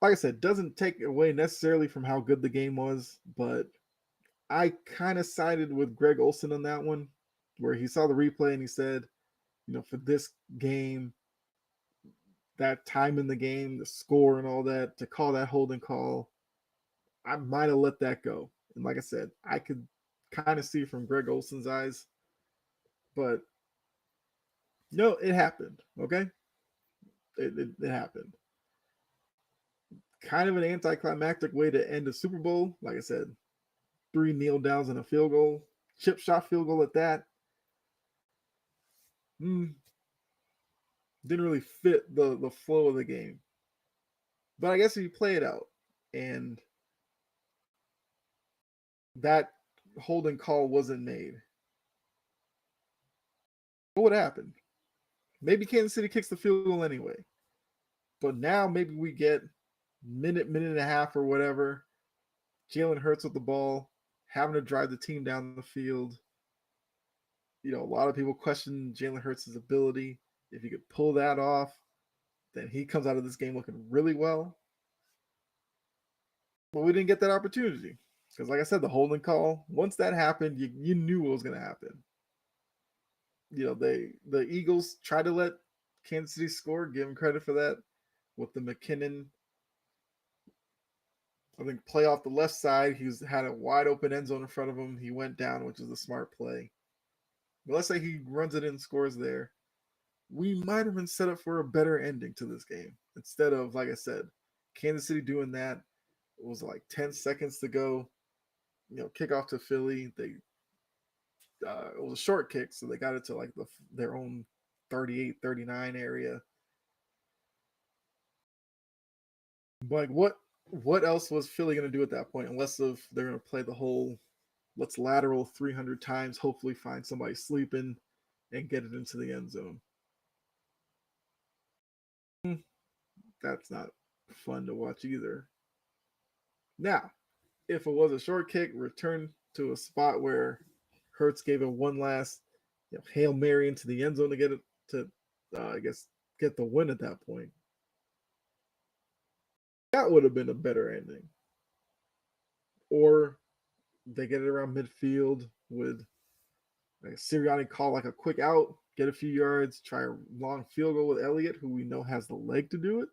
Like I said, doesn't take away necessarily from how good the game was, but I kind of sided with Greg Olsen on that one, where he saw the replay and he said, for this game, that time in the game, the score and all that, to call that holding call, I might have let that go. And like I said, I could kind of see from Greg Olsen's eyes, but no, it happened. Okay, it happened. Kind of an anticlimactic way to end a Super Bowl. Like I said, 3 kneel downs and a field goal, chip shot field goal at that. Didn't really fit the flow of the game. But I guess if you play it out and that holding call wasn't made, what would happen? Maybe Kansas City kicks the field goal anyway. But now maybe we get minute and a half or whatever. Jalen Hurts with the ball, having to drive the team down the field. A lot of people question Jalen Hurts' ability. If he could pull that off, then he comes out of this game looking really well. But we didn't get that opportunity because, like I said, the holding call. Once that happened, you knew what was going to happen. The Eagles tried to let Kansas City score. Give him credit for that with the McKinnon. I think play off the left side. Had a wide open end zone in front of him. He went down, which is a smart play. But let's say he runs it in, scores there. We might have been set up for a better ending to this game instead of, like I said, Kansas City doing that. It was like 10 seconds to go. Kickoff to Philly. It was a short kick, so they got it to like their own 38, 39 area. But like, what else was Philly going to do at that point, unless if they're going to play the whole let's lateral 300 times, hopefully find somebody sleeping and get it into the end zone. That's not fun to watch either. Now, if it was a short kick, return to a spot where Hurts gave it one last Hail Mary into the end zone to get it to, I guess, get the win at that point. That would have been a better ending. Or they get it around midfield with like Sirianni call like a quick out, get a few yards, try a long field goal with Elliott, who we know has the leg to do it.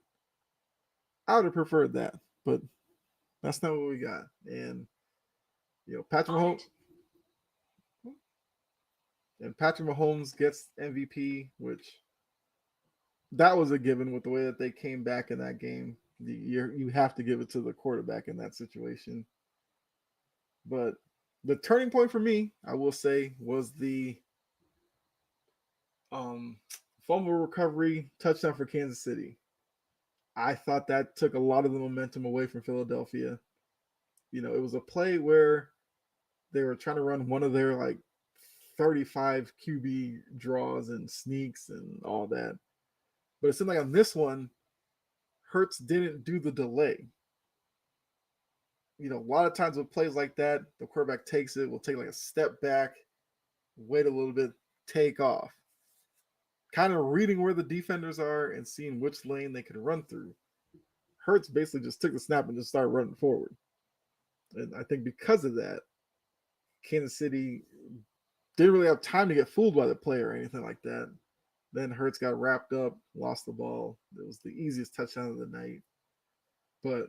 I would have preferred that, but that's not what we got. And Patrick Mahomes gets MVP, which that was a given with the way that they came back in that game. You have to give it to the quarterback in that situation. But the turning point for me, I will say, was the fumble recovery touchdown for Kansas City. I thought that took a lot of the momentum away from Philadelphia. It was a play where they were trying to run one of their like 35 QB draws and sneaks and all that. But it seemed like on this one, Hurts didn't do the delay. A lot of times with plays like that, the quarterback takes it, will take like a step back, wait a little bit, take off. Kind of reading where the defenders are and seeing which lane they can run through. Hurts basically just took the snap and just started running forward. And I think because of that, Kansas City didn't really have time to get fooled by the play or anything like that. Then Hurts got wrapped up, lost the ball. It was the easiest touchdown of the night. But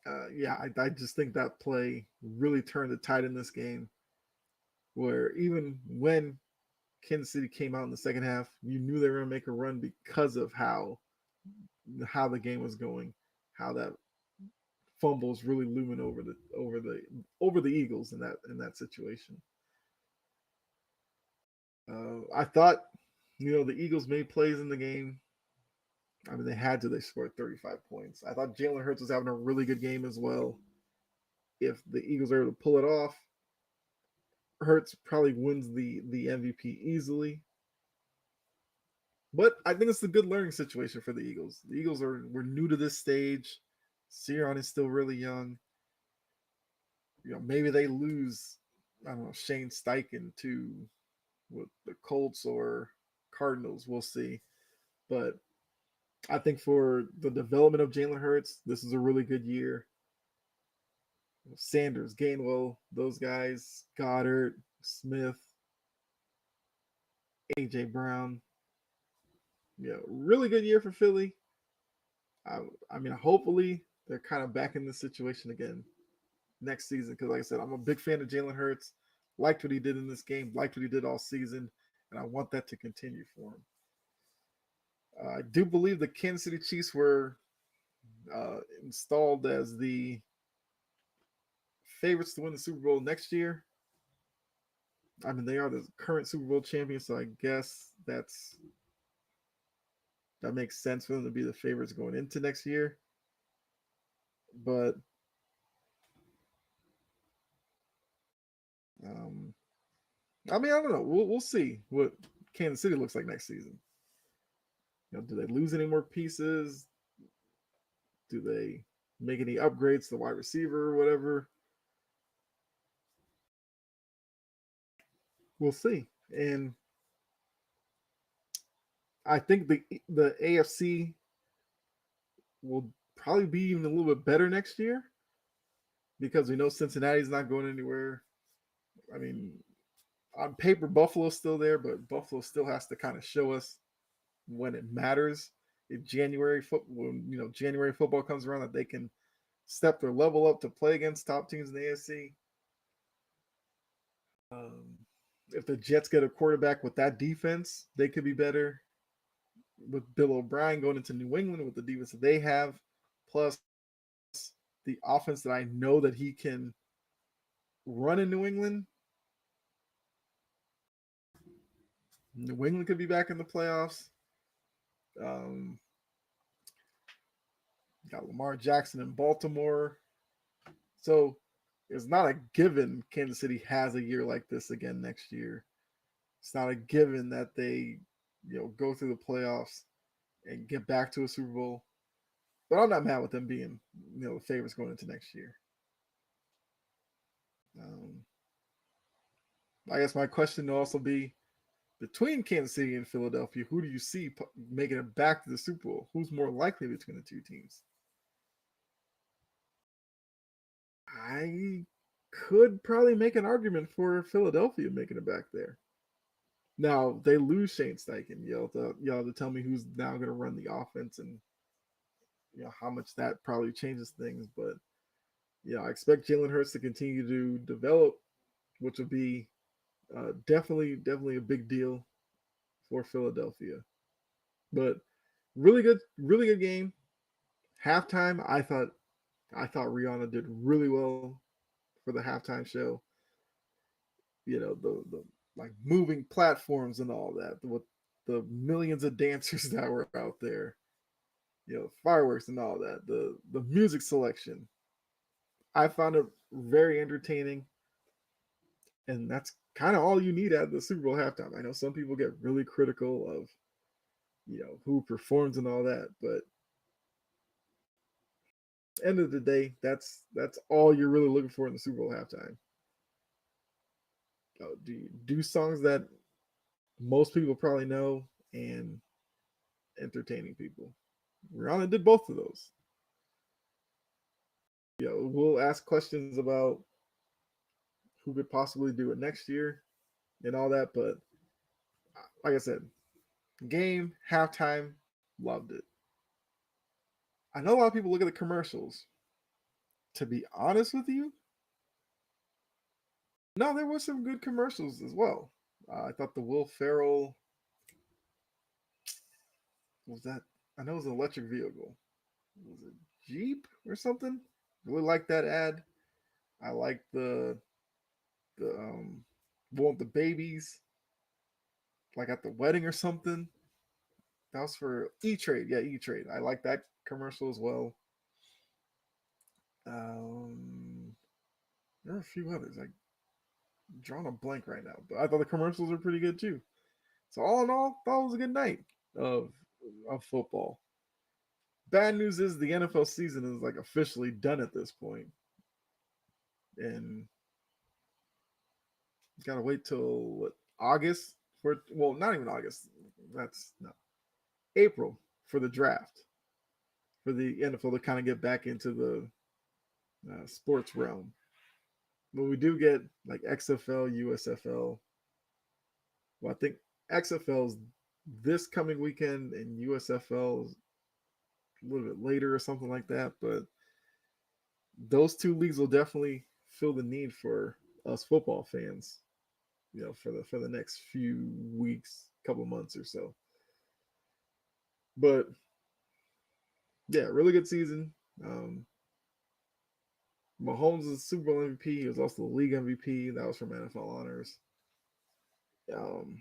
I just think that play really turned the tide in this game. Where even when Kansas City came out in the second half, you knew they were going to make a run because of how the game was going, how that fumble is really looming over the Eagles in that situation. I thought, the Eagles made plays in the game. I mean, they had to. They scored 35 points. I thought Jalen Hurts was having a really good game as well. If the Eagles are able to pull it off, Hurts probably wins the MVP easily. But I think it's a good learning situation for the Eagles. The Eagles were new to this stage. Sirianni is still really young. Maybe they lose, I don't know, Shane Steichen to with the Colts or Cardinals. We'll see. But I think for the development of Jalen Hurts, this is a really good year. Sanders, Gainwell, those guys, Goddard, Smith, AJ Brown. Really good year for Philly. I mean, hopefully they're kind of back in this situation again next season. Because, like I said, I'm a big fan of Jalen Hurts. Liked what he did in this game. Liked what he did all season, and I want that to continue for him. I do believe the Kansas City Chiefs were installed as the favorites to win the Super Bowl next year. I mean, they are the current Super Bowl champions, so I guess that makes sense for them to be the favorites going into next year. But I mean, I don't know. We'll see what Kansas City looks like next season. Do they lose any more pieces? Do they make any upgrades to the wide receiver or whatever? We'll see. And I think the AFC will probably be even a little bit better next year because we know Cincinnati's not going anywhere. I mean, on paper, Buffalo's still there, but Buffalo still has to kind of show us when it matters. If when January football comes around, that they can step their level up to play against top teams in the AFC. Um, if the Jets get a quarterback with that defense, they could be better. With Bill O'Brien going into New England with the defense that they have, plus the offense that I know that he can run in New England, New England could be back in the playoffs. Um, got Lamar Jackson in Baltimore. So it's not a given Kansas City has a year like this again next year. It's not a given that they, go through the playoffs and get back to a Super Bowl. But I'm not mad with them being, the favorites going into next year. Um, I guess my question will also be between Kansas City and Philadelphia, who do you see making it back to the Super Bowl? Who's more likely between the two teams? I could probably make an argument for Philadelphia making it back there. Now they lose Shane Steichen. You have to tell me who's now going to run the offense and how much that probably changes things. But I expect Jalen Hurts to continue to develop, which will be definitely a big deal for Philadelphia. But really good game. Halftime, I thought Rihanna did really well for the halftime show. The like moving platforms and all that with the millions of dancers that were out there. Fireworks and all that. The music selection. I found it very entertaining, and that's kind of all you need at the Super Bowl halftime. I know some people get really critical of who performs and all that, but end of the day, that's all you're really looking for in the Super Bowl halftime. Do songs that most people probably know and entertaining people. Rihanna did both of those. We'll ask questions about who could possibly do it next year and all that, but like I said, game halftime, loved it. I know a lot of people look at the commercials. To be honest with you, no, there was some good commercials as well. I thought the Will Ferrell was that. I know it was an electric vehicle. Was it Jeep or something? Really liked that ad. I liked the one with the babies, like at the wedding or something. That was for E Trade. Yeah, E Trade. I like that commercial as well. There are a few others. I'm drawing a blank right now, but I thought the commercials were pretty good too. So all in all, thought it was a good night of of football. Bad news is the NFL season is like officially done at this point, and gotta wait till August for not even August. That's no April for the draft for the NFL to kind of get back into the sports realm. But we do get like XFL, USFL. Well, I think XFL's this coming weekend and USFL is a little bit later or something like that. But those two leagues will definitely fill the need for us football fans, for the next few weeks, couple months or so. But yeah, really good season. Mahomes is Super Bowl MVP. He was also the league MVP. That was from NFL Honors. Um,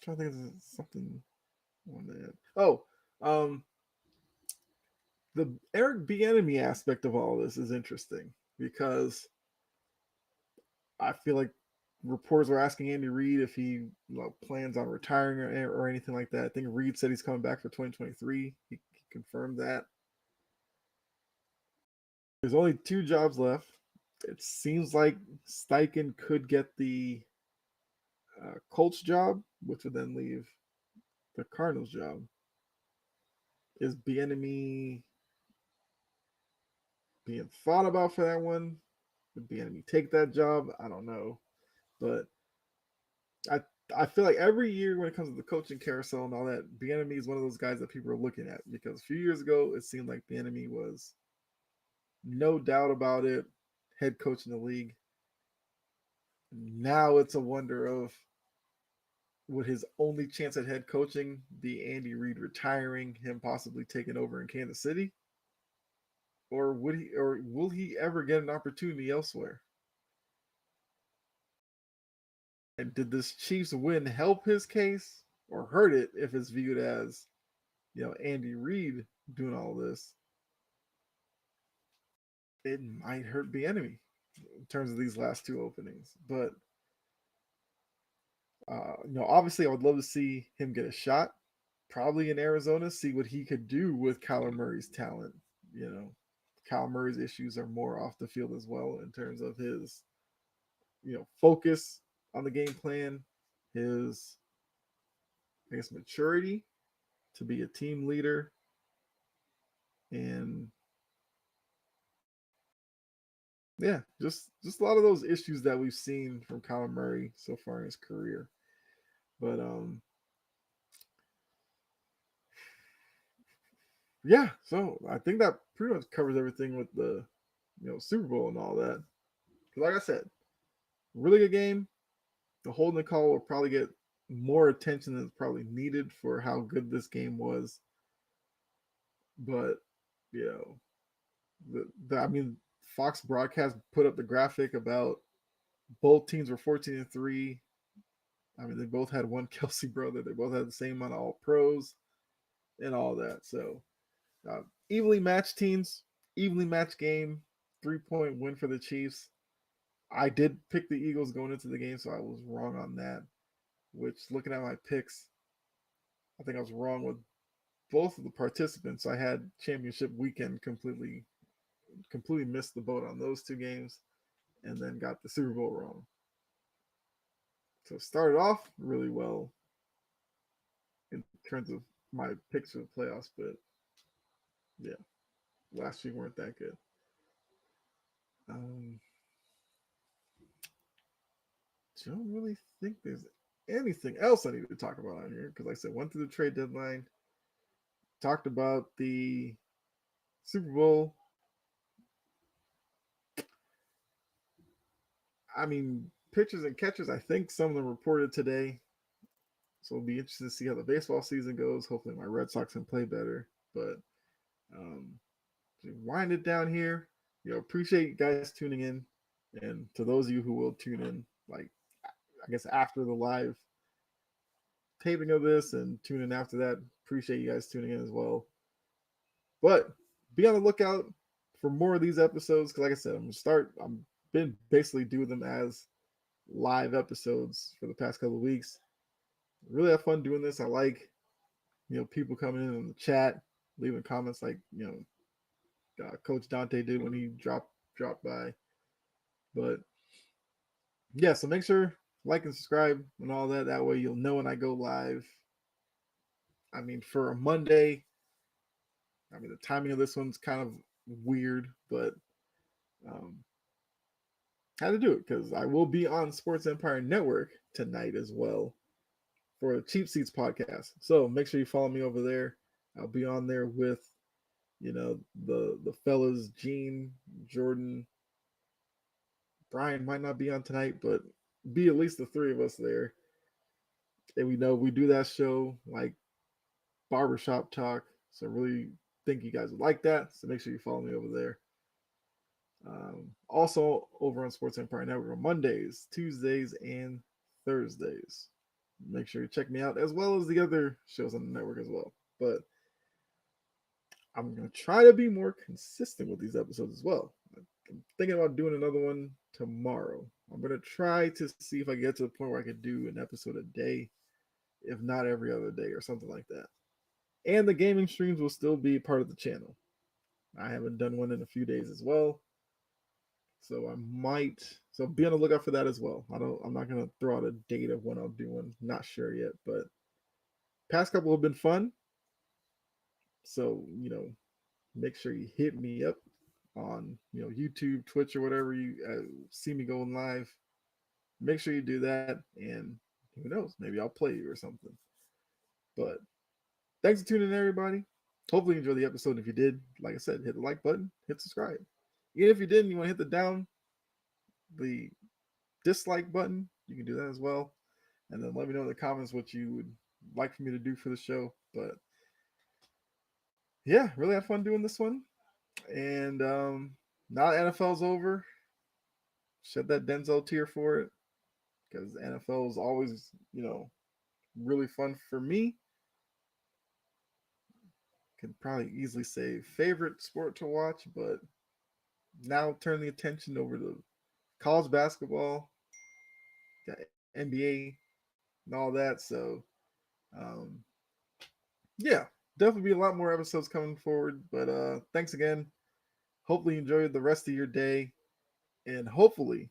trying to think of something on that. Oh, um, the Eric Bieniemy aspect of all this is interesting because I feel like reports are asking Andy Reid if he plans on retiring or anything like that. I think Reid said he's coming back for 2023. He confirmed that. There's only two jobs left. It seems like Steichen could get the Colts job, which would then leave the Cardinals job. Is Bieniemy being thought about for that one? Would Bieniemy take that job? I don't know, but I I feel like every year when it comes to the coaching carousel and all that, Bieniemy is one of those guys that people are looking at because a few years ago it seemed like Bieniemy was no doubt about it, head coach in the league. Now it's a wonder of would his only chance at head coaching be Andy Reid retiring, him possibly taking over in Kansas City, or will he ever get an opportunity elsewhere? And did this Chiefs win help his case or hurt it if it's viewed as, Andy Reid doing all this? It might hurt the enemy in terms of these last two openings. But obviously I would love to see him get a shot, probably in Arizona, see what he could do with Kyler Murray's talent. Kyler Murray's issues are more off the field as well in terms of his, focus on the game plan, his, I guess, maturity to be a team leader, and yeah, just a lot of those issues that we've seen from Kyler Murray so far in his career. But yeah, so I think that pretty much covers everything with the Super Bowl and all that. Like I said, really good game. The holding call will probably get more attention than it's probably needed for how good this game was. But I mean, Fox broadcast put up the graphic about both teams were 14-3. I mean, they both had one Kelsey brother. They both had the same amount of all pros and all that. So evenly matched teams, evenly matched game, 3-point win for the Chiefs. I did pick the Eagles going into the game, so I was wrong on that. Which, looking at my picks, I think I was wrong with both of the participants. I had championship weekend completely missed the boat on those two games, and then got the Super Bowl wrong. So started off really well in terms of my picks for the playoffs, but yeah, last few weren't that good. Don't really think there's anything else I need to talk about on here because, like I said, went through the trade deadline, talked about the Super Bowl. I mean, pitchers and catchers, I think some of them reported today. So it'll be interesting to see how the baseball season goes. Hopefully, my Red Sox can play better. But wind it down here. Appreciate you guys tuning in. And to those of you who will tune in, like, I guess after the live taping of this and tune in after that, appreciate you guys tuning in as well. But be on the lookout for more of these episodes because, like I said, I'm been basically doing them as live episodes for the past couple of weeks. Really have fun doing this. I like, people coming in the chat, leaving comments like, Coach Dante did when he dropped by. But yeah, so make sure like and subscribe and all that. That way you'll know when I go live. I mean, for a Monday, I mean, the timing of this one's kind of weird, but had to do it because I will be on Sports Empire Network tonight as well for the Cheap Seats podcast. So make sure you follow me over there. I'll be on there with, the fellas, Gene, Jordan, Brian might not be on tonight, but be at least the three of us there. And we know we do that show like barbershop talk. So really think you guys would like that. So make sure you follow me over there. Also over on Sports Empire Network on Mondays, Tuesdays, and Thursdays. Make sure you check me out as well as the other shows on the network as well. But I'm going to try to be more consistent with these episodes as well. I'm thinking about doing another one tomorrow. I'm going to try to see if I get to the point where I could do an episode a day, if not every other day or something like that. And the gaming streams will still be part of the channel. I haven't done one in a few days as well. So be on the lookout for that as well. I'm not gonna throw out a date of when I'll do one. Not sure yet, but past couple have been fun. So, make sure you hit me up on, YouTube, Twitch, or whatever you see me going live. Make sure you do that, and who knows, maybe I'll play you or something. But thanks for tuning in, everybody. Hopefully you enjoyed the episode. If you did, like I said, hit the like button, hit subscribe. Even if you didn't, you want to hit the dislike button, you can do that as well. And then let me know in the comments what you would like for me to do for the show. But yeah, really had fun doing this one. And now NFL's over, shed that Denzel tear for it, because NFL is always, really fun for me. Could probably easily say favorite sport to watch, but now turn the attention over to college basketball, got NBA, and all that. So, um, yeah, definitely be a lot more episodes coming forward. But thanks again. Hopefully, you enjoyed the rest of your day, and hopefully,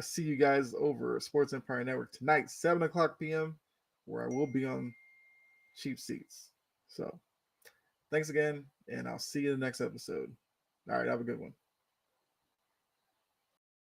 see you guys over Sports Empire Network tonight, 7 o'clock p.m., where I will be on cheap seats. So, thanks again, and I'll see you in the next episode. All right, have a good one.